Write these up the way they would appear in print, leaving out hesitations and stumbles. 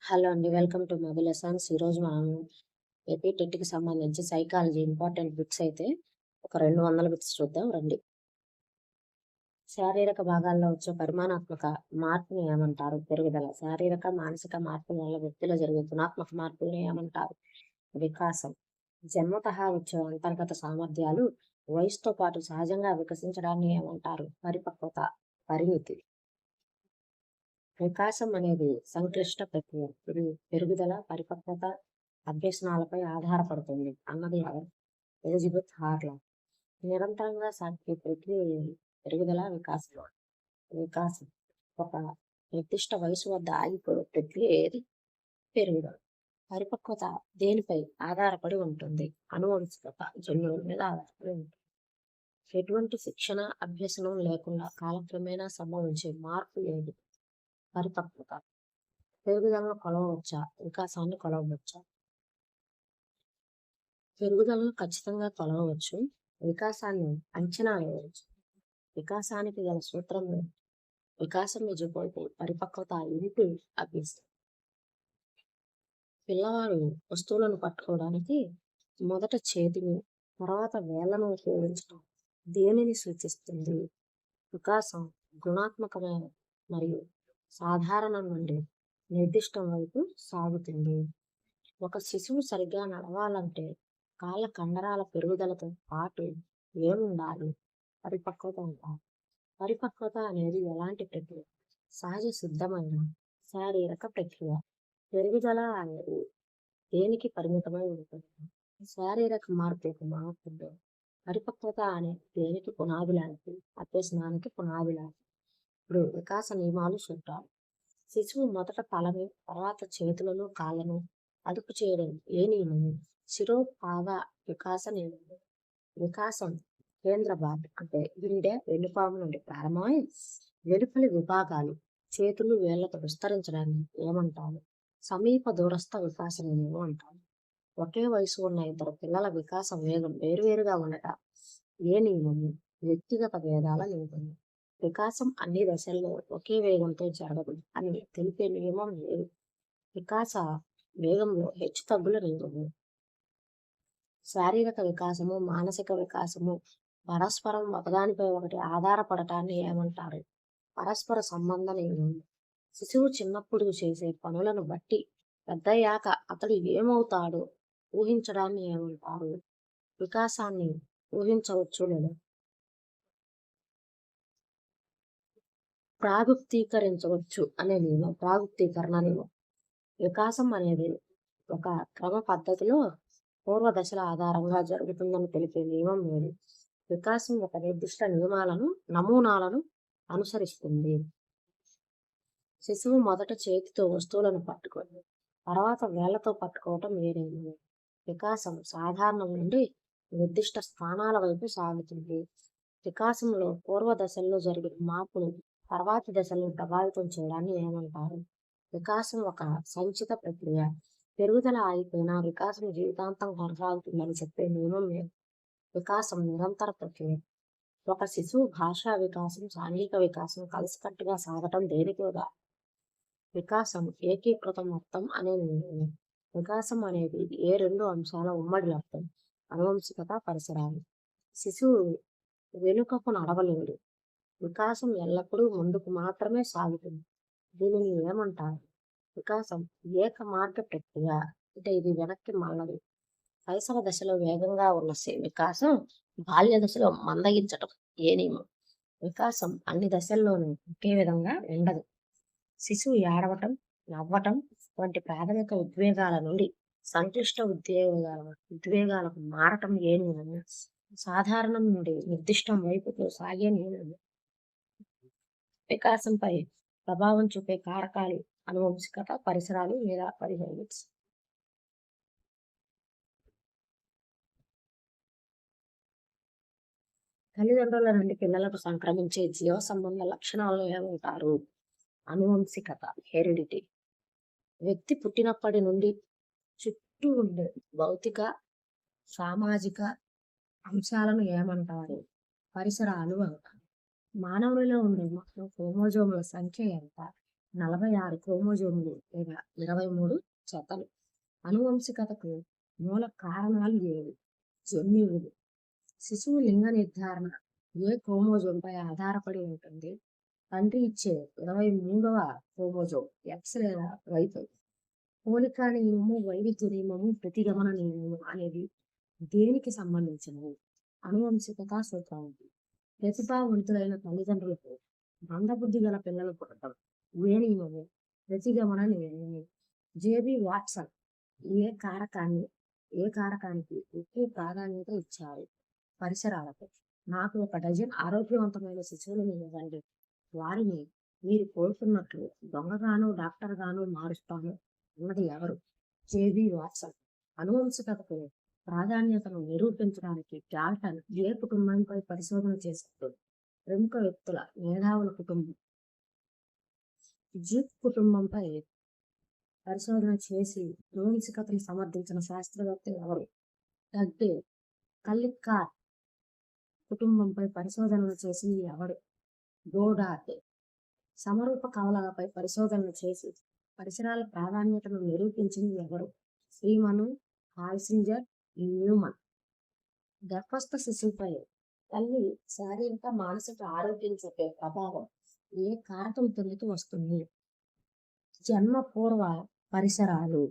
Hello అండి. Welcome to my lessons. ఈరోజు మనం ఏపీ టెట్‌కి సంబంధించి సైకాలజీ ఇంపార్టెంట్ బిట్స్ అయితే ఒక 200 బిట్స్ చూద్దాం రండి. శారీరక భాగాల్లో వచ్చే పరిమాణాత్మక మార్పుని ఏమంటారు? పెరుగుదల. శారీరక, మానసిక మార్పుల వల్ల వ్యక్తిలో జరిగే గుణాత్మక మార్పుల్ని ఏమంటారు? వికాసం. జన్మతః వచ్చే అంతర్గత సామర్థ్యాలు వయసుతో పాటు సహజంగా వికసించడాన్ని ఏమంటారు? పరిపక్వత, పరిణితి. వికాసం అనేది సంక్లిష్ట ప్రక్రియ. ఇది పెరుగుదల, పరిపక్వత, అభ్యసనాలపై ఆధారపడుతుంది అన్నది ఎవరు? Elizabeth Hurlock. నిరంతరంగా సాగే ప్రక్రియ ఏది? పెరుగుదల, వికాసం. వికాసం ఒక నిర్దిష్ట వయసు వద్ద ఆగిపోయే ప్రక్రియ ఏది? పెరుగుదల. పరిపక్వత దేనిపై ఆధారపడి ఉంటుంది? అనువంశికత, జన్యువుల మీద ఆధారపడి ఉంటుంది. ఎటువంటి శిక్షణ, అభ్యసనం లేకుండా కాలక్రమేణా సంభవించే మార్పు ఏది? పరిపక్వత. పెరుగుదలను కొలవవచ్చా? వికాసాన్ని కొలవవచ్చా? పెరుగుదలను ఖచ్చితంగా కొలవవచ్చు. వికాసాన్ని అంచనా వేయవచ్చు. వికాసానికి గల సూత్రం ఏంటి? వికాసం పరిపక్వత ఇంటూ అభ్యసం. పిల్లవాడు వస్తువులను పట్టుకోవడానికి మొదట చేతిని, తర్వాత వేళ్లను ఉపయోగించడం దేనిని సూచిస్తుంది? వికాసం గుణాత్మకమైన మరియు సాధారణం నుండి నిర్దిష్టం వైపు సాగుతుంది. ఒక శిశువు సరిగ్గా నడవాలంటే కాళ్ళ కండరాల పెరుగుదలతో పాటు ఏముండాలి? పరిపక్వత ఉండాలి. పరిపక్వత అనేది ఎలాంటి ప్రక్రియ? సహజ సిద్ధమైన శారీరక ప్రక్రియ. పెరుగుదల అనేది దేనికి పరిమితమై ఉంటుంది? శారీరక మార్పులకు మాత్రమే. పరిపక్వత అనేది దేనికి పునాది లాంటిది? అభ్యసనానికి పునాది లాంటిది. ఇప్పుడు వికాస నియమాలు చూద్దాం. శిశువు మొదట తలని, తర్వాత చేతులను, కాళ్ళను అదుపు చేయడం ఏ నియమము? శిరోపాద వికాస నియమము. వికాసం కేంద్ర భాగం అంటే గుండె, వెన్నుపాము నుండి ప్రారంభమై వెలుపలి విభాగాలు చేతులు, వేళ్లతో విస్తరించడాన్ని ఏమంటారు? సమీప దూరస్థ వికాస నియమం అంటారు. ఒకే వయసు ఉన్న ఇద్దరు పిల్లల వికాస వేగం వేరువేరుగా ఉండట ఏ నియమము? వ్యక్తిగత భేదాల నియమం. వికాసం అన్ని దశల్లో ఒకే వేగంతో జరగదు అని తెలిపే నియమం లేదు. వికాస వేగంలో హెచ్చుతగ్గుల నియమము. శారీరక వికాసము, మానసిక వికాసము పరస్పరం ఒకదానిపై ఒకటి ఆధారపడటాన్ని ఏమంటారు? పరస్పర సంబంధ నియమం. శిశువు చిన్నప్పుడు చేసే పనులను బట్టి పెద్దయ్యాక అతడు ఏమవుతాడో ఊహించడాన్ని ఏమంటారు? వికాసాన్ని ఊహించవచ్చు లేదా ప్రాగుప్తీకరించవచ్చు అనే నియమం. ప్రాగుప్తీకరణ నియమం. వికాసం అనేది ఒక క్రమ పద్ధతిలో పూర్వ దశల ఆధారంగా జరుగుతుందని తెలిపే నియమం లేదు. వికాసం ఒక నిర్దిష్ట నమూనాలను అనుసరిస్తుంది. శిశువు మొదట చేతితో వస్తువులను పట్టుకొని తర్వాత వేళ్లతో పట్టుకోవటం వేరే నియమం. వికాసం సాధారణం నుండి నిర్దిష్ట స్థానాల వైపు సాగుతుంది. వికాసంలో పూర్వ దశల్లో జరిగిన మార్పులు తర్వాతి దశలను ప్రభావితం చేయడాన్ని ఏమంటారు? వికాసం ఒక సంచిత ప్రక్రియ. పెరుగుదల ఆగిపోయినా వికాసం జీవితాంతం కొనసాగుతుందని చెప్పే నియమం లేదు. వికాసం నిరంతర ప్రక్రియ. ఒక శిశువు భాషా వికాసం, సాంఘిక వికాసం కలిసికట్టుగా సాగటం దేనికి ఉదాహరణ? వికాసం ఏకీకృత మొత్తం అనే నియమం. వికాసం అనేది ఏ రెండు అంశాల ఉమ్మడి లబ్ధం? అనువంశికత, పరిసరాలు. శిశువు వెనుకకు నడవలేడు. వికాసం ఎల్లప్పుడూ ముందుకు మాత్రమే సాగుతుంది. దీనిని ఏమంటారు? వికాసం ఏక మార్గ ప్రక్రియ. అంటే ఇది వెనక్కి మళ్ళదు. శైశవ దశలో వేగంగా ఉన్న వికాసం బాల్య దశలో మందగించటం ఏ నియమం? వికాసం అన్ని దశల్లోనూ ఒకే విధంగా ఉండదు. శిశువు ఏడవటం, నవ్వటం వంటి ప్రాథమిక ఉద్వేగాల నుండి సంక్లిష్ట ఉద్వేగాలకు మారటం ఏ నియమం? సాధారణం నుండి నిర్దిష్టం వైపుకు సాగే నియమం. వికాసంపై ప్రభావం చూపే కారకాలు అనువంశికత, పరిసరాలు లేదా పరిహెబిట్స్. తల్లిదండ్రుల నుండి పిల్లలకు సంక్రమించే జీవ సంబంధ లక్షణాలు ఏమంటారు? అనువంశికత, హెరిడిటీ. వ్యక్తి పుట్టినప్పటి నుండి చుట్టూ ఉండే భౌతిక, సామాజిక అంశాలను ఏమంటారు? పరిసరాలు అంటారు. మానవునిలో ఉండే మొత్తం క్రోమోజోముల సంఖ్య ఎంత? 46 క్రోమోజోములు లేదా 23 జతలు. అనువంశికతకు మూల కారణాలు ఏవి? జన్యువులు. శిశువు లింగ నిర్ధారణ ఏ క్రోమోజోమ్పై ఆధారపడి ఉంటుంది? తండ్రి ఇచ్చే 23వ క్రోమోజోమ్ ఎక్స్ లేదా వైపై. పోలిక నియమము, వైవిధ్య నియమము, ప్రతిగమన నియమము అనేది దేనికి సంబంధించినవి? అనువంశికత సూత్రం. ప్రతిభావంతులైన తల్లిదండ్రులకు మందబుద్ధి గల పిల్లలు పుట్టడం ఏ నియమము? ప్రతిగమన నియమము. జేబి వాట్సన్ ఏ కారకానికి ఎక్కువ ప్రాధాన్యత ఇచ్చారు? పరిసరాలకు. నాకు 1 డజన్ ఆరోగ్యవంతమైన శిశువులను ఇవ్వండి, వారిని మీరు కోరుకున్నట్లు దొంగగాను డాక్టర్గాను మారుస్తాను అన్నది ఎవరు? JB Watson. అనువంశికతకు ప్రాధాన్యతను నిరూపించడానికి డాల్టన్ ఏ కుటుంబంపై పరిశోధన చేశారు? ప్రముఖ వ్యక్తుల మేధావుల కుటుంబం. జ్యూక్ కుటుంబంపై పరిశోధన చేసి అనువంశికతను సమర్థించిన శాస్త్రవేత్త ఎవరు? డగ్డే. కల్లికార్ కుటుంబంపై పరిశోధనలు చేసింది ఎవరు? గోడార్డ్. సమరూప కవలలపై పరిశోధనలు చేసి పరిసరాల ప్రాధాన్యతను నిరూపించింది ఎవరు? Freeman, Holzinger, Newman. గర్భస్థ శిశువుపై తల్లి శారీరక మానసిక ఆరోగ్యం చూపే ప్రభావం ఏ కారకం కిందకి వస్తుంది? జన్మ పూర్వ పరిసరాలు.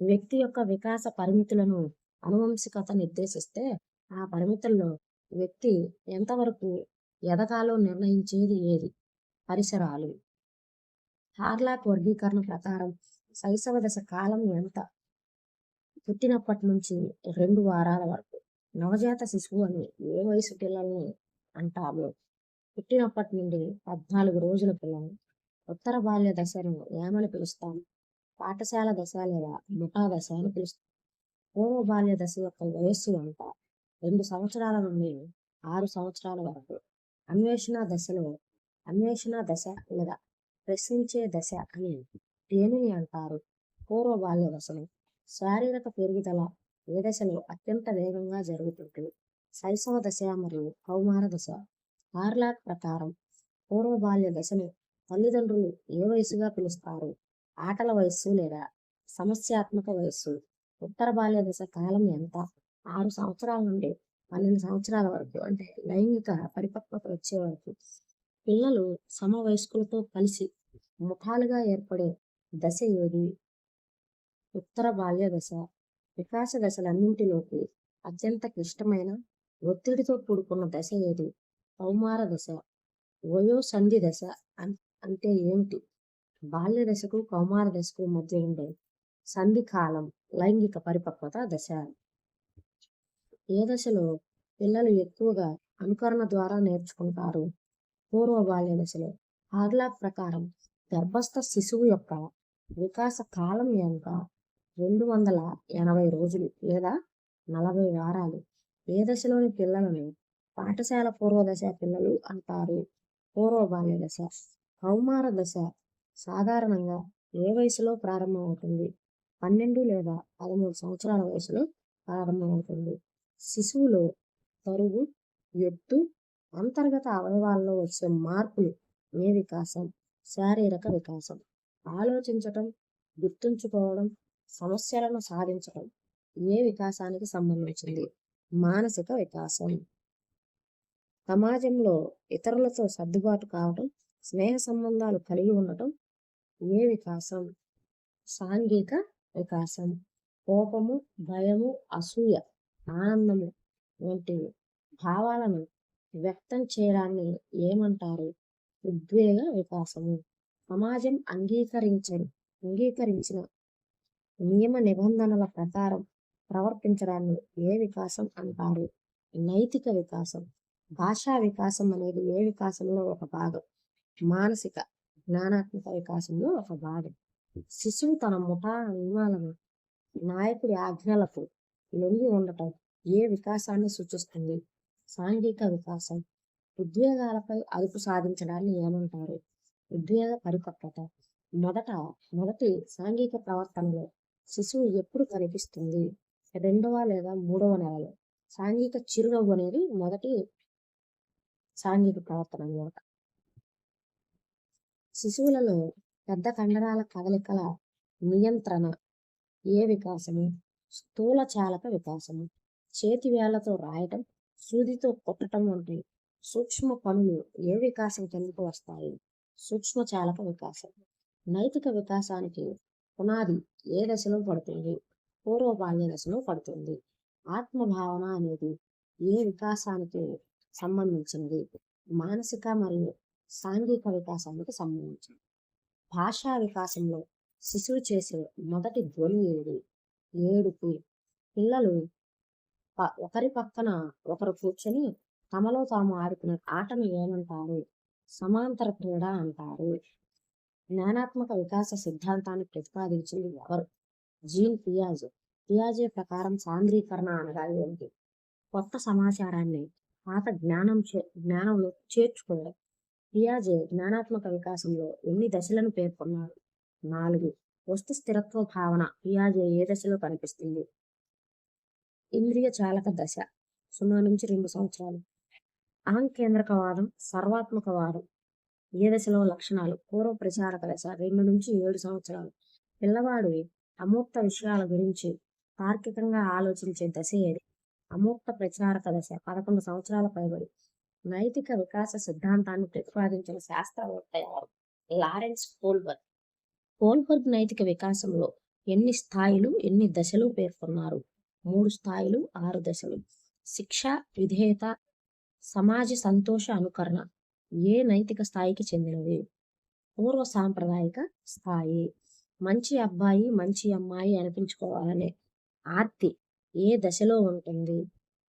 వ్యక్తి యొక్క వికాస పరిమితులను అనువంశికత నిర్దేశిస్తే ఆ పరిమితుల్లో వ్యక్తి ఎంతవరకు ఎదగాలో నిర్ణయించేది ఏది? పరిసరాలు. హార్లాక్ వర్గీకరణ ప్రకారం శైశవ దశ కాలం ఎంత? పుట్టినప్పటి నుంచి 2 వారాల వరకు. నవజాత శిశువు అని ఏ వయసు పిల్లల్ని అంటాము? పుట్టినప్పటి నుండి 14 రోజుల పిల్లలు. ఉత్తర బాల్య దశను ఏమని పిలుస్తాం? పాఠశాల దశ లేదా ముఠా దశ అని పిలుస్తాం. పూర్వ బాల్య దశ యొక్క వయస్సు ఎంత? 2 సంవత్సరాల నుండి 6 సంవత్సరాల వరకు. అన్వేషణ దశ లేదా ప్రశ్నించే దశ అని దేనిని అంటారు? పూర్వ బాల్య దశను. శారీరక పెరుగుదల ఏ దశలో అత్యంత వేగంగా జరుగుతుంది? శైశవ దశ మరియు కౌమార దశ. హార్లాక్ ప్రకారం పూర్వ బాల్య దశను తల్లిదండ్రులు ఏ వయసుగా పిలుస్తారు? ఆటల వయస్సు లేదా సమస్యాత్మక వయస్సు. ఉత్తర బాల్య దశ కాలం ఎంత? 6 సంవత్సరాల నుండి 12 సంవత్సరాల వరకు, అంటే లైంగిక పరిపక్వత వచ్చే వరకు. పిల్లలు సమవయస్కులతో కలిసి ముఠాలుగా ఏర్పడే దశ ఏది? ఉత్తర బాల్య దశ. వికాస దశలన్నింటిలోకి అత్యంత క్లిష్టమైన ఒత్తిడితో కూడుకున్న దశ ఏది? కౌమార దశ. వయోసంధి దశ అంటే ఏమిటి? బాల్య దశకు కౌమార దశకు మధ్య ఉండే సంధి కాలం లైంగిక పరిపక్వత దశ. ఏ దశలో పిల్లలు ఎక్కువగా అనుకరణ ద్వారా నేర్చుకుంటారు? పూర్వ బాల్య దశలో. హార్లాక్ ప్రకారం గర్భస్థ శిశువు యొక్క వికాస కాలం ఎంత? 280 రోజులు లేదా 40 వారాలు. ఏ దశలోని పిల్లలను పాఠశాల పూర్వ దశ పిల్లలు అంటారు? పూర్వ బాల్య దశ. కౌమార దశ సాధారణంగా ఏ వయసులో ప్రారంభమవుతుంది? 12 లేదా 13 సంవత్సరాల వయసులో ప్రారంభమవుతుంది. శిశువులో బరువు, ఎత్తు, అంతర్గత అవయవాల్లో వచ్చే మార్పులు ఏ వికాసం? శారీరక వికాసం. ఆలోచించటం, గుర్తుంచుకోవడం, సమస్యలను సాధించడం ఏ వికాసానికి సంబంధించింది? మానసిక వికాసం. సమాజంలో ఇతరులతో సర్దుబాటు కావటం, స్నేహ సంబంధాలు కలిగి ఉండటం ఏ వికాసం? సాంఘిక వికాసం. కోపము, భయము, అసూయ, ఆనందము వంటి భావాలను వ్యక్తం చేయడాన్ని ఏమంటారు? ఉద్వేగ వికాసము. సమాజం అంగీకరించిన నియమ నిబంధనల ప్రకారం ప్రవర్తించడాన్ని ఏ వికాసం అంటారు? నైతిక వికాసం. భాషా వికాసం అనేది ఏ వికాసంలో ఒక భాగం? మానసిక జ్ఞానాత్మక వికాసంలో ఒక భాగం. శిశువు తన ముఠా నియమాలను, నాయకుడి ఆజ్ఞలకు లొంగి ఉండటం ఏ వికాసాన్ని సూచిస్తుంది? సాంఘిక వికాసం. ఉద్వేగాలపై అదుపు సాధించడాన్ని ఏమంటారు? ఉద్వేగ పరిపక్వత. మొదటి సాంఘిక ప్రవర్తనలో శిశువు ఎప్పుడు కనిపిస్తుంది? 2వ లేదా 3వ నెలలో. సాంఘిక చిరునవ్వు అనేది మొదటి సాంఘిక ప్రవర్తన అన్నమాట. శిశువులలో పెద్ద కండరాల కదలికల నియంత్రణ ఏ వికాసము? స్థూల చాలక వికాసము. చేతి వేళ్లతో రాయటం, సూదితో కొట్టటం వంటి సూక్ష్మ పనులు ఏ వికాసం కిందకు వస్తాయి? సూక్ష్మ చాలక వికాసం. నైతిక వికాసానికి పునాది ఏ దశలో పడుతుంది? పూర్వ బాల్య దశలో పడుతుంది. ఆత్మభావన అనేది ఏ వికాసానికి సంబంధించింది? మానసిక మరియు సాంఘిక వికాసానికి సంబంధించింది. భాషా వికాసంలో శిశువు చేసే మొదటి ధ్వని ఏది? ఏడుపు. పిల్లలు ఒకరి పక్కన ఒకరు కూర్చొని తమలో తాము ఆడుకునే ఆటను ఏమంటారు? సమాంతర క్రీడ అంటారు. జ్ఞానాత్మక వికాస సిద్ధాంతాన్ని ప్రతిపాదించింది ఎవరు? జీన్ పియాజే. పియాజే ప్రకారం సాంద్రీకరణ అనగా ఏంటి? కొత్త సమాచారాన్ని పాత జ్ఞానంలో చేర్చుకోవడం. పియాజే జ్ఞానాత్మక వికాసంలో ఎన్ని దశలను పేర్కొన్నారు? 4. వస్తు స్థిరత్వ భావన పియాజే ఏ దశలో కనిపిస్తుంది? ఇంద్రియ చాలక దశ 0 నుంచి 2 సంవత్సరాలు. అహంకేంద్రకవాదం, సర్వాత్మకవాదం ఏ దశలో లక్షణాలు? పూర్వ ప్రచారక దశ 2 నుంచి 7 సంవత్సరాలు. పిల్లవాడు అమూర్త విషయాల గురించి తార్కికంగా ఆలోచించే దశ ఏది? అమూర్త ప్రచారక దశ 11 సంవత్సరాల పైబడి. నైతిక వికాస సిద్ధాంతాన్ని ప్రతిపాదించిన శాస్త్రవేత్త ఎవరు? Lawrence Kohlberg. కోల్బర్గ్ నైతిక వికాసంలో ఎన్ని స్థాయిలు, ఎన్ని దశలు పేర్కొన్నారు? 3 స్థాయిలు, 6 దశలు. శిక్ష, విధేయత, సమాజ సంతోష అనుకరణ ఏ నైతిక స్థాయికి చెందినవి? పూర్వ సాంప్రదాయిక స్థాయి. మంచి అబ్బాయి, మంచి అమ్మాయి అనిపించుకోవాలనే ఆర్తి ఏ దశలో ఉంటుంది?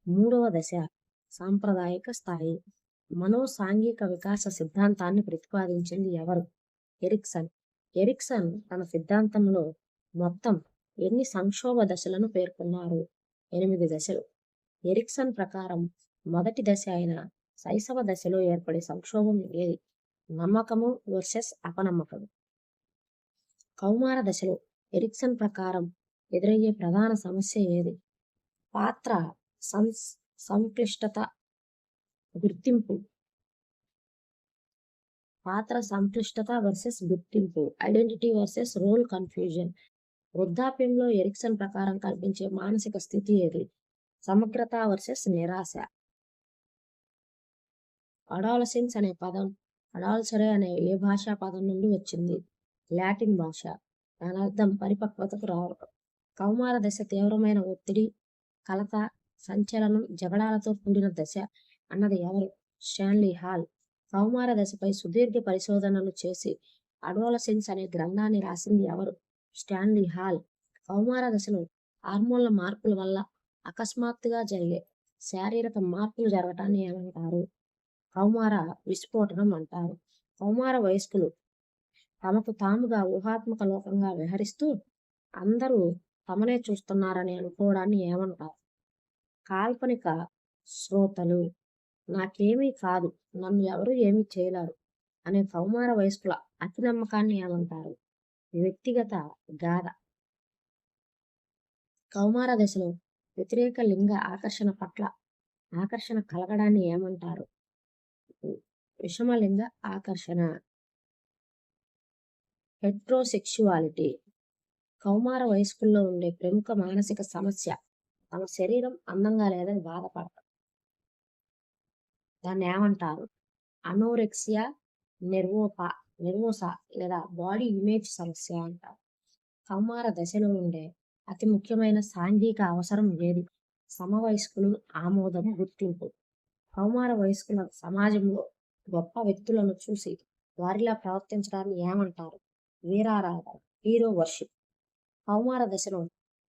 3వ దశ, సాంప్రదాయిక స్థాయి. మనోసాంఘిక వికాస సిద్ధాంతాన్ని ప్రతిపాదించింది ఎవరు? ఎరిక్సన్. ఎరిక్సన్ తన సిద్ధాంతంలో మొత్తం ఎన్ని సంక్షోభ దశలను పేర్కొన్నారు? 8 దశలు. ఎరిక్సన్ ప్రకారం మొదటి దశ అయిన శైశవ దశలో ఏర్పడే సంక్షోభం ఏది? నమ్మకము వర్సెస్ అపనమ్మకం. కౌమార దశలో ఎరిక్సన్ ప్రకారం ఎదురయ్యే ప్రధాన సమస్య ఏది? పాత్ర సంక్లిష్టత గుర్తింపు. పాత్ర సంక్లిష్టత వర్సెస్ గుర్తింపు. Identity versus role confusion. వృద్ధాప్యంలో ఎరిక్సన్ ప్రకారం కల్పించే మానసిక స్థితి ఏది? సమగ్రత వర్సెస్ నిరాశ. అడాలసెన్స్ అనే పదం అడాల్సరే అనే ఏ భాషా పదం నుండి వచ్చింది? లాటిన్ భాష. దాని అర్థం పరిపక్వతకు రావడం. కౌమార దశ తీవ్రమైన ఒత్తిడి, కలత, సంచలనం, జగడాలతో కూడిన దశ అన్నది ఎవరు? Stanley Hall. కౌమార దశపై సుదీర్ఘ పరిశోధనలు చేసి అడాలసెన్స్ అనే గ్రంథాన్ని రాసింది ఎవరు? Stanley Hall. కౌమార దశలో హార్మోన్ల మార్పుల వల్ల అకస్మాత్తుగా జరిగే శారీరక మార్పులు జరగటాన్ని ఏమంటారు? కౌమార విస్ఫోటనం అంటారు. కౌమార వయస్కులు తమకు తాముగా ఊహాత్మక లోకంగా విహరిస్తూ అందరూ తమనే చూస్తున్నారని అనుకోవడాన్ని ఏమంటారు? కాల్పనిక శ్రోతలు. నాకేమీ కాదు, నన్ను ఎవరు ఏమీ చేయలేరు అనే కౌమార వయస్కుల అతి నమ్మకాన్ని ఏమంటారు? వ్యక్తిగత గాథ. కౌమార దశలో వ్యతిరేక లింగ ఆకర్షణ కలగడాన్ని ఏమంటారు? విషమలింగ ఆకర్షణ. హెట్రోసెక్షువాలిటీ. కౌమార వయస్కుల్లో ఉండే ప్రముఖ మానసిక సమస్య తమ శరీరం అందంగా లేదని బాధపడటం. దాన్ని ఏమంటారు? అనోరెక్సియా నెర్వోసా లేదా బాడీ ఇమేజ్ సమస్య అంటారు. కౌమార దశలో ఉండే అతి ముఖ్యమైన సాంఘిక అవసరం ఏది? సమవయస్కులు, ఆమోదం, గుర్తింపు. కౌమార వయస్కుల సమాజంలో గొప్ప వ్యక్తులను చూసి వారిలా ప్రవర్తించడాన్ని ఏమంటారు? వీరారాధన, హీరో వర్షిప్. కౌమార దశలో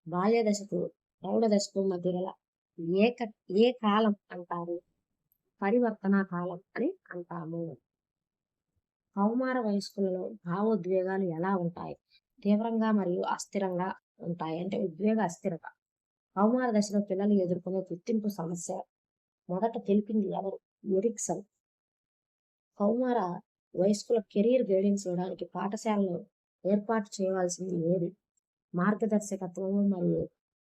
బాల్య దశకు ప్రౌఢ దశకు మధ్య గల ఏ కాలం అంటారు? పరివర్తన కాలం అని అంటాము. కౌమార వయస్కులలో భావోద్వేగాలు ఎలా ఉంటాయి? తీవ్రంగా మరియు అస్థిరంగా ఉంటాయి. అంటే ఉద్వేగ అస్థిరత. కౌమార దశలో పిల్లలు ఎదుర్కొనే గుర్తింపు సమస్య మొదట తెలిపింది ఎవరు? ఎరిక్సన్. కౌమార వయస్కుల కెరీర్ గైడెన్స్ ఇవ్వడానికి పాఠశాలలో ఏర్పాటు చేయవలసింది ఏది? మార్గదర్శకత్వము మరియు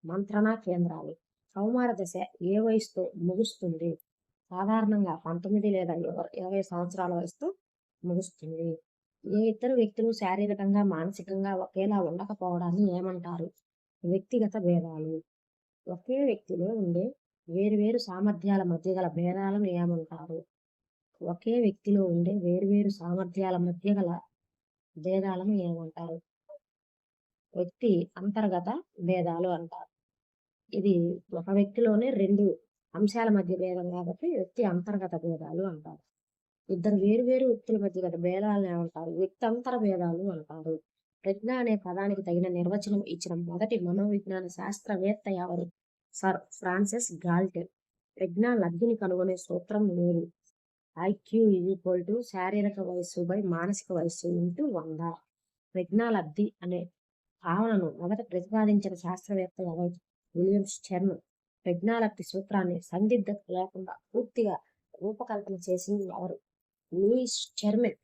మంత్రణ కేంద్రాలు. కౌమార దశ ఏ వయసుతో ముగుస్తుంది? సాధారణంగా 19 లేదా 20 సంవత్సరాల వయసుతో ముగుస్తుంది. ఏ ఇద్దరు వ్యక్తులు శారీరకంగా, మానసికంగా ఒకేలా ఉండకపోవడాన్ని ఏమంటారు? వ్యక్తిగత భేదాలు. ఒకే వ్యక్తిలో ఉండే వేరు సామర్థ్యాల మధ్య గల భేదాలను ఏమంటారు? ఒకే వ్యక్తిలో ఉండే వేరు సామర్థ్యాల మధ్య గల భేదాలను ఏమంటారు? వ్యక్తి అంతర్గత భేదాలు అంటారు. ఇది ఒక వ్యక్తిలోనే 2 అంశాల మధ్య భేదం కాబట్టి వ్యక్తి అంతర్గత భేదాలు అంటారు. ఇద్దరు వేరు వ్యక్తుల మధ్య గల భేదాలను ఏమంటారు? వ్యక్తంతర భేదాలు అంటారు. ప్రజ్ఞ అనే పదానికి తగిన నిర్వచనం ఇచ్చిన మొదటి మనోవిజ్ఞాన శాస్త్రవేత్త ఎవరు? Sir Francis Galton. ప్రజ్ఞ లబ్ధిని కనుగొనే సూత్రం లేదు. ఐక్యూ ఈక్వల్ టు శారీరక వయస్సు బై మానసిక వయస్సు ఇంటూ 100. ప్రజ్ఞా లబ్ధి అనే భావనను మొదట ప్రతిపాదించిన శాస్త్రవేత్త ఎవరు? William Stern. ప్రజ్ఞాలబ్ధి సూత్రాన్ని సందిగ్ధత లేకుండా పూర్తిగా రూపకల్పన చేసింది ఎవరు? లూయిస్ స్టెర్మెన్.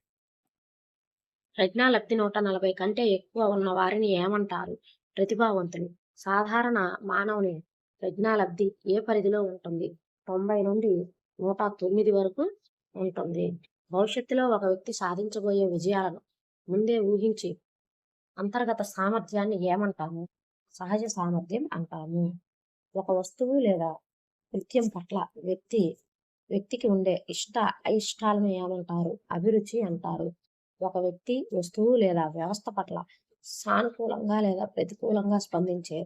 ప్రజ్ఞాలబ్ధి 140 కంటే ఎక్కువ ఉన్న వారిని ఏమంటారు? ప్రతిభావంతులు. సాధారణ మానవుని ప్రజ్ఞాలబ్ధి ఏ పరిధిలో ఉంటుంది? 90 నుండి 109 వరకు ఉంటుంది. భవిష్యత్తులో ఒక వ్యక్తి సాధించబోయే విజయాలను ముందే ఊహించి అంతర్గత సామర్థ్యాన్ని ఏమంటాము? సహజ సామర్థ్యం అంటాము. ఒక వస్తువు లేదా కృత్యం పట్ల వ్యక్తికి ఉండే అయిష్టాలను ఏమంటారు? అభిరుచి అంటారు. ఒక వ్యక్తి, వస్తువు లేదా వ్యవస్థ పట్ల సానుకూలంగా లేదా ప్రతికూలంగా స్పందించే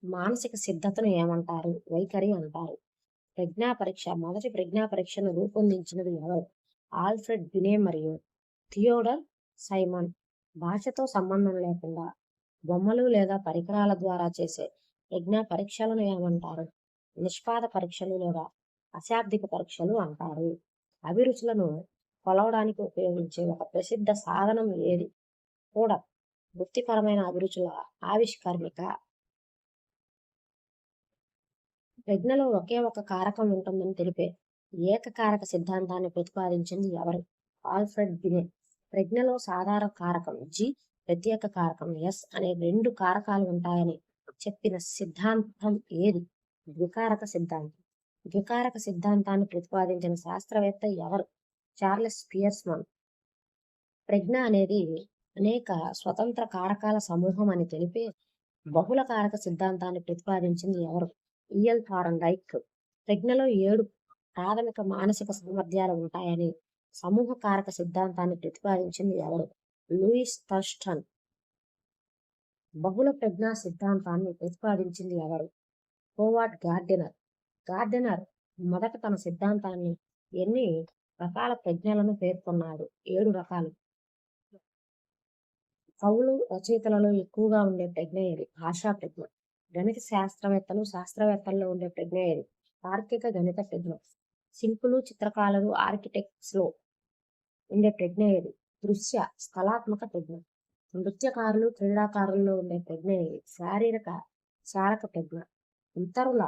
మానసిక సిద్ధతను ఏమంటారు? వైఖరి అంటారు. మొదటి ప్రజ్ఞా పరీక్షను రూపొందించినది ఎవరు? ఆల్ఫ్రెడ్ బినే మరియు థియోడర్ సైమన్. భాషతో సంబంధం లేకుండా బొమ్మలు లేదా పరికరాల ద్వారా చేసే ప్రజ్ఞా పరీక్షలను ఏమంటారు? నిష్పాద పరీక్షలు లేదా అశాబ్దిక పరీక్షలు అంటారు. అభిరుచులను కొలవడానికి ఉపయోగించే ఒక ప్రసిద్ధ సాధనం ఏది? కూడా వృత్తిపరమైన అభిరుచుల ఆవిష్కర్మిక. ప్రజ్ఞలో ఒకే ఒక కారకం ఉంటుందని తెలిపే ఏకకారక సిద్ధాంతాన్ని ప్రతిపాదించింది ఎవరు? ఆల్ఫ్రెడ్ బినే. ప్రజ్ఞలో సాధారణ కారకం జి, ప్రత్యేక కారకం ఎస్ అనే 2 కారకాలు ఉంటాయని చెప్పిన సిద్ధాంతం ఏది? ద్వికారక సిద్ధాంతం. ద్వికారక సిద్ధాంతాన్ని ప్రతిపాదించిన శాస్త్రవేత్త ఎవరు? చార్లెస్ పియర్స్మన్. ప్రజ్ఞ అనేది అనేక స్వతంత్ర కారకాల సమూహం అని తెలిపే బహుళ కారక సిద్ధాంతాన్ని ప్రతిపాదించింది ఎవరు? EL Thorndike. ప్రజ్ఞలో 7 ప్రాథమిక మానసిక సామర్థ్యాలు ఉంటాయని సమూహ కారక సిద్ధాంతాన్ని ప్రతిపాదించింది ఎవరు? Louis Thurstone. బహుళ ప్రజ్ఞా సిద్ధాంతాన్ని ప్రతిపాదించింది ఎవరు? Howard gardener. గార్డెనర్ మొదట తన సిద్ధాంతాన్ని ఎన్ని రకాల ప్రజ్ఞలను పేర్కొన్నాడు? 7 రకాలు. కవులు, రచయితలలో ఎక్కువగా ఉండే ప్రజ్ఞ ఏది? భాషా ప్రజ్ఞ. గణిత శాస్త్రవేత్తల్లో ఉండే ప్రజ్ఞ ఏది? తార్కిక గణిత ప్రజ్ఞ. శిల్పులు, చిత్రకారులు, ఆర్కిటెక్ట్స్ లో ఉండే ప్రజ్ఞ ఏది? దృశ్య స్థలాత్మక ప్రజ్ఞ. నృత్యకారులు, క్రీడాకారుల్లో ఉండే ప్రజ్ఞ ఏది? శారీరక చాలక ప్రజ్ఞ. ఇతరుల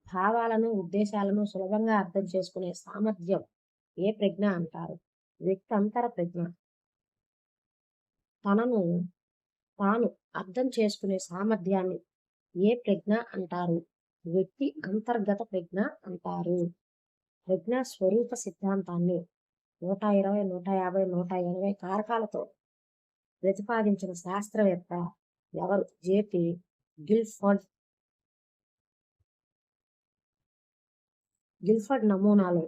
భావాలను, ఉద్దేశాలను సులభంగా అర్థం చేసుకునే సామర్థ్యం ఏ ప్రజ్ఞ అంటారు? వ్యక్తంతర ప్రజ్ఞ. తనను తాను అర్థం చేసుకునే సామర్థ్యాన్ని ఏ ప్రజ్ఞ అంటారు? వ్యక్తి అంతర్గత ప్రజ్ఞ అంటారు. ప్రజ్ఞా స్వరూప సిద్ధాంతాన్ని 120, 150, 180 కారకాలతో ప్రతిపాదించిన శాస్త్రవేత్త ఎవరు? JP Guilford. గిల్ఫర్డ్ నమూనాలో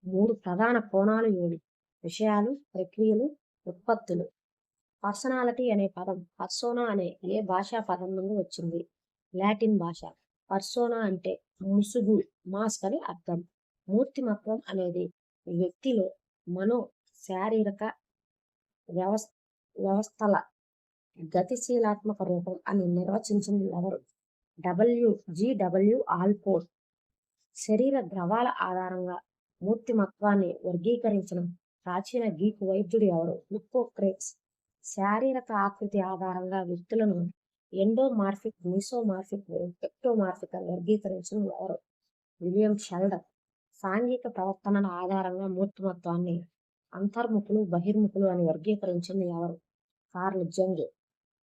3 ప్రధాన కోణాలు ఏవి? విషయాలు, ప్రక్రియలు, ఉత్పత్తులు. పర్సనాలిటీ అనే పదం పర్సోనా అనే ఏ భాషా పదం నుండి వచ్చింది? లాటిన్ భాష. పర్సోనా అంటే ముసుగు, మాస్క్ అని అర్థం. మూర్తిమత్వం అనేది వ్యక్తిలో మనో శారీరక వ్యవస్థల గతిశీలాత్మక రూపం అని నిర్వచించింది ఎవరు? ఆల్పోర్ట్. శరీర ద్రవాల ఆధారంగా మూర్తిమత్వాన్ని వర్గీకరించిన ప్రాచీన గ్రీకు వైద్యుడు ఎవరు? హిప్పోక్రేట్స్. శారీరక ఆకృతి ఆధారంగా వ్యక్తులను ఎండోమార్ఫిక్, మీసోమార్ఫిక్, ఎక్టోమార్ఫిక్ అని వర్గీకరించిన ఎవరు? William Sheldon. సాంఘిక ప్రవర్తనల ఆధారంగా మూర్తిమత్వాన్ని అంతర్ముఖులు, బహిర్ముఖులు అని వర్గీకరించింది ఎవరు? కార్ల్ జంగ్.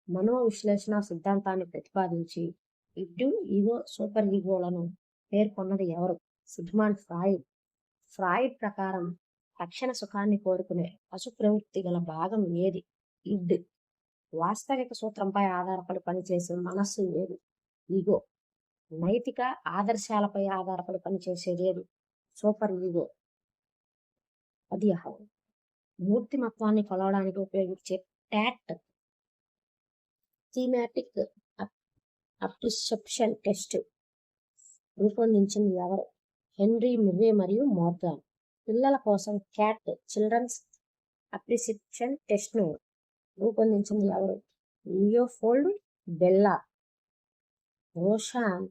మనోవిశ్లేషణ సిద్ధాంతాన్ని ప్రతిపాదించి ఇడ్, ఈగో, సూపర్ ఈగోలను పేర్కొన్నది ఎవరు? Sigmund Freud. ఫ్రాయిడ్ ప్రకారం తక్షణ సుఖాన్ని కోరుకునే పశు ప్రవృత్తి గల భాగం ఏది? ఇడ్. వాస్తవిక సూత్రంపై ఆధారపడి పనిచేసే మనస్సు ఏది? ఈగో. నైతిక ఆదర్శాలపై ఆధారపడి పనిచేసేది ఏది? Super ego. అది అహం. మూర్తిమత్వాన్ని కొలవడానికి ఉపయోగించే టాట్ థీమాటిక్ అప్రిసెప్షన్ టెస్ట్ రూపొందించింది ఎవరు? హెన్రీ ముర్రే మరియు మోర్గాన్. పిల్లల కోసం క్యాట్ చిల్డ్రన్స్ అప్రిసెప్షన్ టెస్ట్ ను రూపొందించింది ఎవరు? Leopold Bellak. Rorschach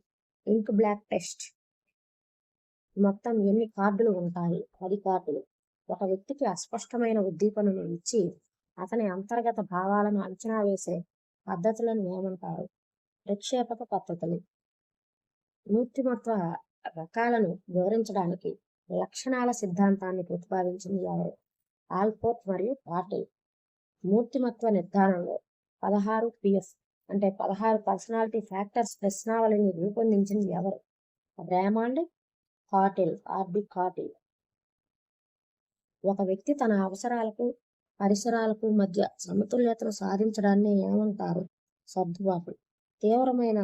ink blot test. మొత్తం ఎన్ని కార్డులు ఉంటాయి? 10 కార్డులు. ఒక వ్యక్తికి అస్పష్టమైన ఉద్దీపనను ఇచ్చి అతని అంతర్గత భావాలను అంచనా వేసే పద్ధతులను ఏమంటారు? ప్రక్షేపక పద్ధతులు. మూర్తిమత్వ రకాలను వివరించడానికి లక్షణాల సిద్ధాంతాన్ని ప్రతిపాదించింది ఎవరు? ఆల్పోర్ట్ మరియు పాటిల్. మూర్తిమత్వ నిర్ధారణలో 16 పిఎఫ్ అంటే 16 పర్సనాలిటీ ఫ్యాక్టర్స్ ప్రశ్నావళిని రూపొందించింది ఎవరు? Raymond Cattell. R B Cattell. ఒక వ్యక్తి తన అవసరాలకు పరిసరాలకు మధ్య సమతుల్యతను సాధించడాన్ని ఏమంటారు? సర్దుబాటు. తీవ్రమైన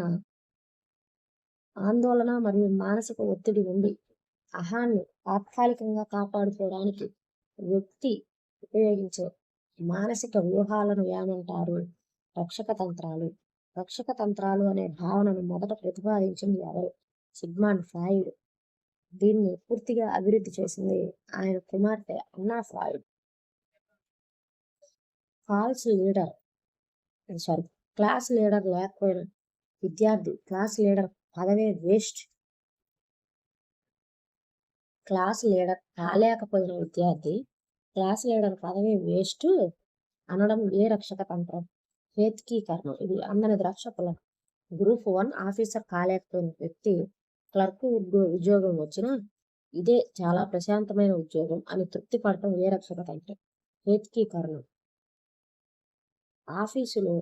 ఆందోళన మరియు మానసిక ఒత్తిడి నుండి అహాన్ని తాత్కాలికంగా కాపాడుకోవడానికి వ్యక్తి ఉపయోగించే మానసిక వ్యూహాలను ఏమంటారు? రక్షక తంత్రాలు. రక్షక తంత్రాలు అనే భావనను మొదట ప్రతిపాదించింది ఎవరు? Sigmund Freud. దీన్ని పూర్తిగా అభివృద్ధి చేసింది ఆయన కుమార్తె అన్నా ఫ్రాయిడ్. క్లాస్ లీడర్ లేకపోయిన విద్యార్థి క్లాస్ లీడర్ పదవే వేస్ట్. క్లాస్ లీడర్ కాలేకపోయిన విద్యార్థి క్లాస్ లీడర్ పదవి వేస్ట్ అనడం ఏ రక్షక తంత్రం? హేతుకీకరణం. ఇది అందని రక్షకుల. గ్రూప్ 1 ఆఫీసర్ కాలేకపోయిన వ్యక్తి క్లర్క్ ఉద్యోగం వచ్చినా ఇదే చాలా ప్రశాంతమైన ఉద్యోగం అని తృప్తి పడటం ఏ రక్షక తంత్రం? హేతుకీకరణం. ఆఫీసులో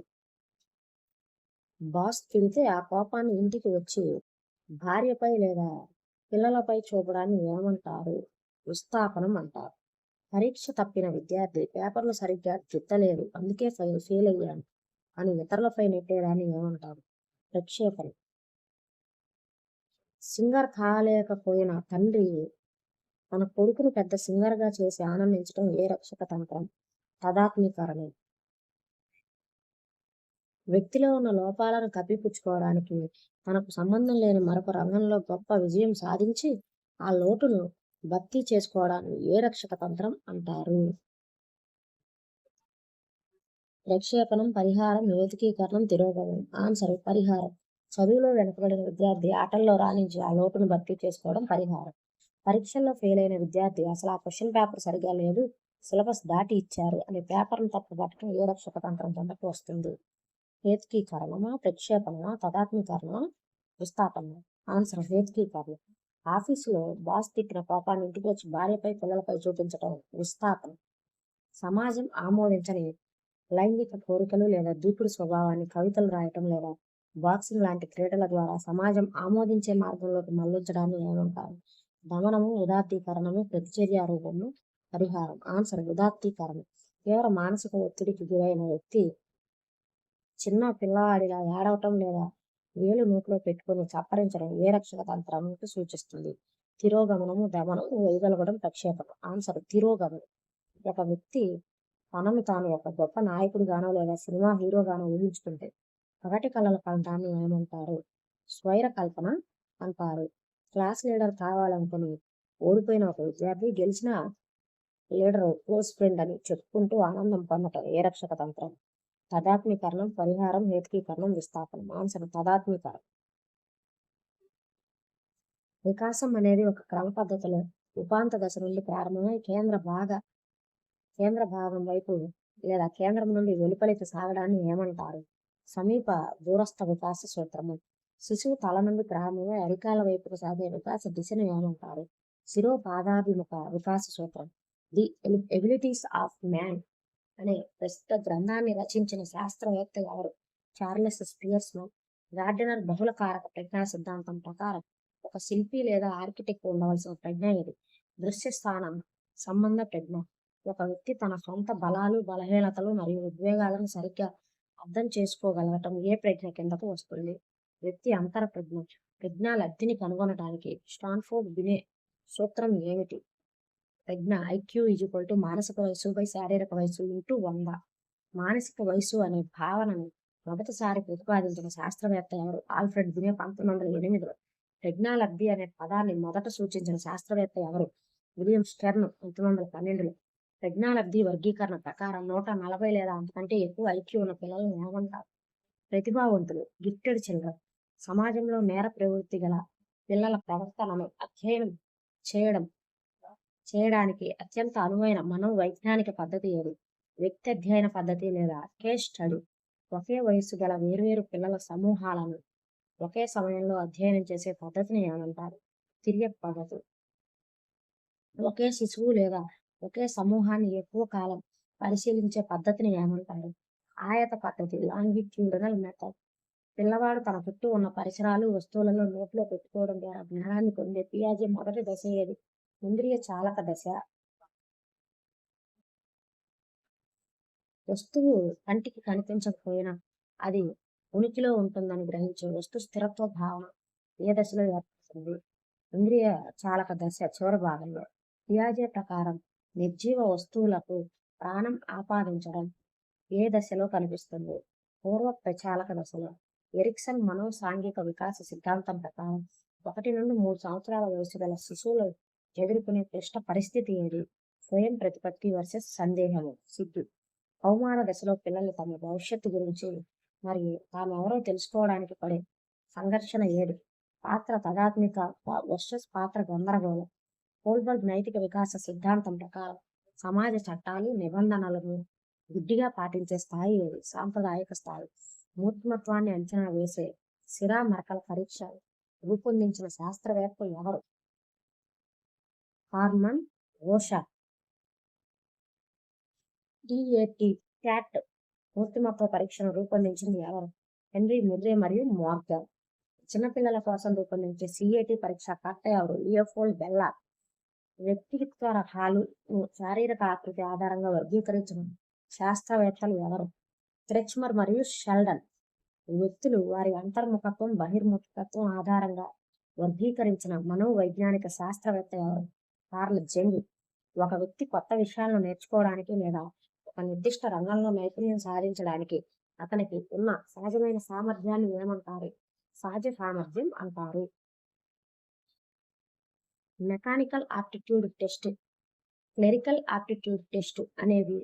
బాస్ తిడితే ఆ కోపాన్ని ఇంటికి వచ్చి భార్యపై లేదా పిల్లలపై చూపడాన్ని ఏమంటారు? విస్థాపనం అంటారు. పరీక్ష తప్పిన విద్యార్థి పేపర్లు సరిగ్గా దిద్దలేదు అందుకే ఫెయిల్ అయ్యాను అని ఇతరులపై నెట్టేదాన్ని ఏమంటారు? ప్రక్షేపణం. సింగర్ కాలేకపోయిన తండ్రి తన కొడుకును పెద్ద సింగర్గా చేసి ఆనందించడం ఏ రక్షక తంత్రం? తదాత్మీకరణం. వ్యక్తిలో ఉన్న లోపాలను కప్పిపుచ్చుకోవడానికి తనకు సంబంధం లేని మరొక రంగంలో గొప్ప విజయం సాధించి ఆ లోటును భర్తీ చేసుకోవడాన్ని ఏ రక్షక తంత్రం అంటారు? ప్రక్షేపణం. పరిహారం. హేతుకీకరణం. తిరోగమనం. ఆన్సర్ పరిహారం. చదువులో వెనుకబడిన విద్యార్థి ఆటల్లో రాణించి ఆ లోటును భర్తీ చేసుకోవడం పరిహారం. పరీక్షల్లో ఫెయిల్ అయిన విద్యార్థి అసలు ఆ క్వశ్చన్ పేపర్ సరిగా లేదు, సిలబస్ దాటి ఇచ్చారు అనే పేపర్ను తప్పుపట్టడం ఏ రక్షక తంత్రం కిందకు వస్తుంది? హేతుకీకరణమా? ప్రక్షేపణమా? తదాత్మీకరణమా? విస్థాపనమా? ఆన్సర్ హేతుకీకరణం. ఆఫీసులో బాస్ తిట్టిన కోపాన్ని ఇంటికి వచ్చి భార్యపై పిల్లలపై చూపించడం విస్థాపనం. సమాజం ఆమోదించని లైంగిక కోరికలు లేదా దూకుడు స్వభావాన్ని కవితలు రాయటం లేదా బాక్సింగ్ లాంటి క్రీడల ద్వారా సమాజం ఆమోదించే మార్గంలోకి మళ్లించడాన్ని ఏమంటారు? దమనము. ఉదాత్తీకరణము. ప్రతిచర్య రూపము. పరిహారం. ఆన్సర్ ఉదాత్తీకరణం. తీవ్ర మానసిక ఒత్తిడికి గురైన వ్యక్తి చిన్న పిల్లవాడిలా ఏడవటం లేదా వేలు నోట్లో పెట్టుకుని చప్పరించడం ఏ రక్షక తంత్రానికి సూచిస్తుంది? తిరోగమనము. దమనము. వైదొలగడం. ప్రక్షేపణం. ఆన్సర్ తిరోగమనం. ఒక వ్యక్తి తనను తాను ఒక గొప్ప నాయకుడిగానో లేదా సినిమా హీరోగానో ఊహించుకుంటే పగటి కళల కంఠాన్ని ఏమంటారు? స్వైర కల్పన అంటారు. క్లాస్ లీడర్ కావాలనుకుని ఓడిపోయిన ఒక విద్యార్థి గెలిచిన లీడర్ క్లోజ్ ఫ్రెండ్ అని చెప్పుకుంటూ ఆనందం పొందటం ఏ రక్షక తంత్రం? తదాత్మీకరణం. పరిహారం. హేతుకీకరణం. విస్థాపనం. ఆన్సర్ తదాత్మీకరణం. వికాసం అనేది ఒక క్రమ పద్ధతిలో ఉపాంత దశ నుండి ప్రారంభమై కేంద్ర భాగం వైపు లేదా కేంద్రం నుండి వెలుపలికి సాగడాన్ని ఏమంటారు? సమీప దూరస్థ వికాస సూత్రము. శిశువు తల నుండి ప్రారంభమై అరికాల వైపుకు సాగే వికాస దిశను ఏమంటారు? శిరోపాదాభిముఖ వికాస సూత్రం. ది ఎబిలిటీస్ ఆఫ్ మ్యాన్ అనే ప్రసిద్ధ గ్రంథాన్ని రచించిన శాస్త్రవేత్త ఎవరు? చార్లెస్ స్పియర్స్మన్. గార్డెనర్ బహుళ కారక ప్రజ్ఞా సిద్ధాంతం ప్రకారం ఒక శిల్పి లేదా ఆర్కిటెక్ట్ ఉండవలసిన ప్రజ్ఞ ఇది. దృశ్య స్థానం సంబంధ ప్రజ్ఞ. ఒక వ్యక్తి తన సొంత బలాలు, బలహీనతలు మరియు ఉద్వేగాలను సరిగ్గా అర్థం చేసుకోగలగటం ఏ ప్రజ్ఞ కిందకు వస్తుంది? వ్యక్తి అంతర ప్రజ్ఞ. ప్రజ్ఞా లబ్ధిని కనుగొనడానికి స్టాన్ఫోర్డ్ బినే సూత్రం ఏమిటి? ప్రజ్ఞ ఐక్యూ మానసిక వయసు బై శారీరక వయసు ఇంటూ 100. మానసిక వయసు అనే భావనను మొదటిసారి ప్రతిపాదించిన శాస్త్రవేత్త ఎవరు? ఆల్ఫ్రెడ్ బినే 1908లో. ప్రజ్ఞాలబ్ధి అనే పదాన్ని మొదట సూచించిన శాస్త్రవేత్త ఎవరు? William Stern 1912లో. ప్రజ్ఞాలబ్ధి వర్గీకరణ ప్రకారం 140 లేదా అంతకంటే ఎక్కువ ఐక్యూ ఉన్న పిల్లలను ఏమంటారు? ప్రతిభావంతులు, గిఫ్టెడ్ చిల్డ్రన్. సమాజంలో నేర ప్రవృత్తి గల పిల్లల ప్రవర్తనను అధ్యయనం చేయడానికి అత్యంత అనువైన మనోవైజ్ఞానిక పద్ధతి ఏది? వ్యక్తి అధ్యయన పద్ధతి లేదా కేస్ స్టడీ. ఒకే వయస్సు గల వేర్వేరు పిల్లల సమూహాలను ఒకే సమయంలో అధ్యయనం చేసే పద్ధతిని ఏమంటారు? తిరియక్ పద్ధతి. ఒకే శిశువు లేదా ఒకే సమూహాన్ని ఎక్కువ కాలం పరిశీలించే పద్ధతిని ఏమంటారు? ఆయత పద్ధతి, లాంగిట్యూడనల్ మెథడ్. పిల్లవాడు తన చుట్టూ ఉన్న పరిసరాలు, వస్తువులలో నోట్లో పెట్టుకోవడం ద్వారా జ్ఞానాన్ని పొందే పియాజే మొదటి దశ ఏది? ఇంద్రియ చాలక దశ. వస్తువు కంటికి కనిపించకపోయినా అది ఉనికిలో ఉంటుందని గ్రహించే వస్తు స్థిరత్వ భావన ఏ దశలో ఏర్పడుతుంది? ఇంద్రియ చాలక దశ చివరి భాగంలో. పియాజే ప్రకారం నిర్జీవ వస్తువులకు ప్రాణం ఆపాదించడం ఏ దశలో కనిపిస్తుంది? పూర్వ ప్రచాలక దశలో. ఎరిక్సన్ మనోసాంఘిక వికాస సిద్ధాంతం ప్రకారం 1 నుండి 3 సంవత్సరాల వయసు గల శిశువులు ఎదుర్కొనే క్లిష్ట పరిస్థితి ఏది? స్వయం ప్రతిపత్తి వర్సెస్ సందేహము, సిద్ధి. కౌమార దశలో పిల్లలు తమ భవిష్యత్తు గురించి మరియు తామెవరో తెలుసుకోవడానికి పడే సంఘర్షణ ఏది? పాత్ర తదాత్మిక వర్సెస్ పాత్ర గందరగోళం. కోల్బర్గ్ నైతిక వికాస సిద్ధాంతం ప్రకారం సమాజ చట్టాలు, నిబంధనలను గుడ్డిగా పాటించే స్థాయి ఏది? సాంప్రదాయక స్థాయి. మూర్తిమత్వాన్ని అంచనా వేసే సిరా మరకల పరీక్ష రూపొందించిన శాస్త్రవేత్త ఎవరు? Harman Rorschach. క్యాట్ మూర్తిమత్వ పరీక్షను రూపొందించింది ఎవరు? హెన్రీ ముర్రే మరియు మార్గన్. చిన్నపిల్లల కోసం రూపొందించే సిఏటి పరీక్ష కర్త ఎవరు? Leopold Bella. వ్యక్తిత్వ రకాలు శారీరక ఆకృతి ఆధారంగా వర్గీకరించిన శాస్త్రవేత్తలు ఎవరు? క్రెచ్మర్ మరియు షెల్డన్. వ్యక్తులు వారి అంతర్ముఖత్వం, బహిర్ముఖత్వం ఆధారంగా వర్గీకరించిన మనోవైజ్ఞానిక శాస్త్రవేత్త ఎవరు? కార్ల్ జంగ్. ఒక వ్యక్తి కొత్త విషయాలను నేర్చుకోవడానికి లేదా ఒక నిర్దిష్ట రంగంలో నైపుణ్యం సాధించడానికి అతనికి ఉన్న సహజమైన సామర్థ్యాన్ని ఏమంటారు? సహజ సామర్థ్యం అంటారు. Mechanical aptitude test, clerical aptitude test అనేవి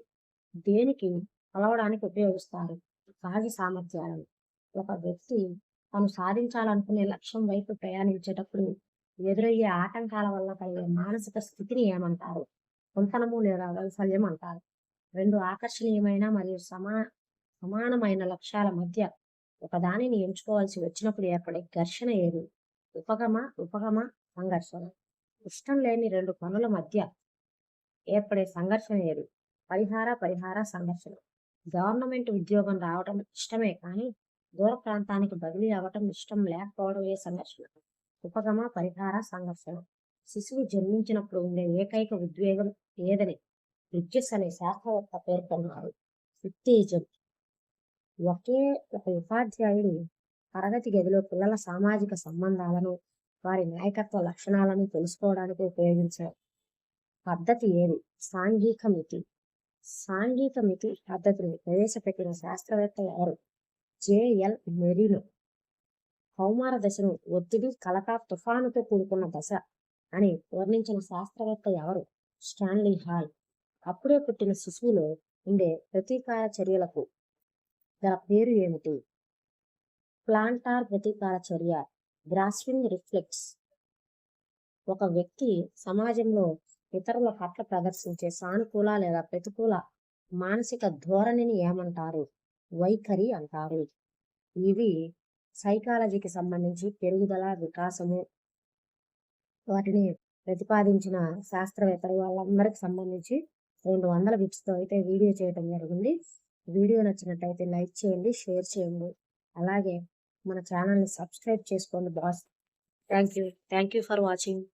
దేనికి కొలవడానికి ఉపయోగిస్తారు? సహజ సామర్థ్యాలను. ఒక వ్యక్తి తను సాధించాలనుకునే లక్ష్యం వైపు ప్రయాణించేటప్పుడు ఎదురయ్యే ఆటంకాల వల్ల కలిగే మానసిక స్థితిని ఏమంటారు? కుంతనము లేదా వైఫల్యం అంటారు. 2 ఆకర్షణీయమైన మరియు సమానమైన లక్ష్యాల మధ్య ఒక దానిని ఎంచుకోవాల్సి వచ్చినప్పుడు ఏర్పడే ఘర్షణ ఏది? ఉపగమ సంఘర్షణ. ఇష్టం లేని 2 పనుల మధ్య ఏర్పడే సంఘర్షణ ఏది? పరిహార సంఘర్షణ. గవర్నమెంట్ ఉద్యోగం రావటం ఇష్టమే కానీ దూర ప్రాంతానికి బదిలీ అవ్వటం ఇష్టం లేకపోవడమే సంఘర్షణ. పరిహార సంఘర్షణ. శిశువు జన్మించినప్పుడు ఉండే ఏకైక ఉద్వేగం ఏదని బ్రిడ్జెస్ అనే శాస్త్రవేత్త పేర్కొన్నారు? ఉత్తేజం. ఒకే ఒక ఉపాధ్యాయుడు తరగతి గదిలో పిల్లల సామాజిక సంబంధాలను, వారి నాయకత్వ లక్షణాలను తెలుసుకోవడానికి ఉపయోగించే పద్ధతి ఏది? సాంఘిక మితి. సాంఘిక మితి పద్ధతిని ప్రవేశపెట్టిన శాస్త్రవేత్త ఎవరు? JL Moreno. కౌమార దశను ఒత్తిడి, కలత, తుఫానుతో కూడుకున్న దశ అని వర్ణించిన శాస్త్రవేత్త ఎవరు? Stanley hall. అప్పుడే పుట్టిన శిశువులో ఉండే ప్రతీకార చర్యలకు గల పేరు ఏమిటి? ప్లాంటార్ ప్రతీకార చర్య, గ్రాస్పింగ్ రిఫ్లెక్స్. ఒక వ్యక్తి సమాజంలో ఇతరుల పట్ల ప్రదర్శించే సానుకూల లేదా ప్రతికూల మానసిక ధోరణిని ఏమంటారు? వైఖరి అంటారు. ఇవి సైకాలజీకి సంబంధించి పెరుగుదల, వికాసము వాటిని ప్రతిపాదించిన శాస్త్రవేత్తలు వాళ్ళందరికి సంబంధించి 200 బిట్స్తో అయితే వీడియో చేయడం జరిగింది. వీడియో నచ్చినట్టయితే లైక్ చేయండి, షేర్ చేయండి. అలాగే మన ఛానల్ని సబ్స్క్రైబ్ చేసుకోండి boss. Thank you for watching.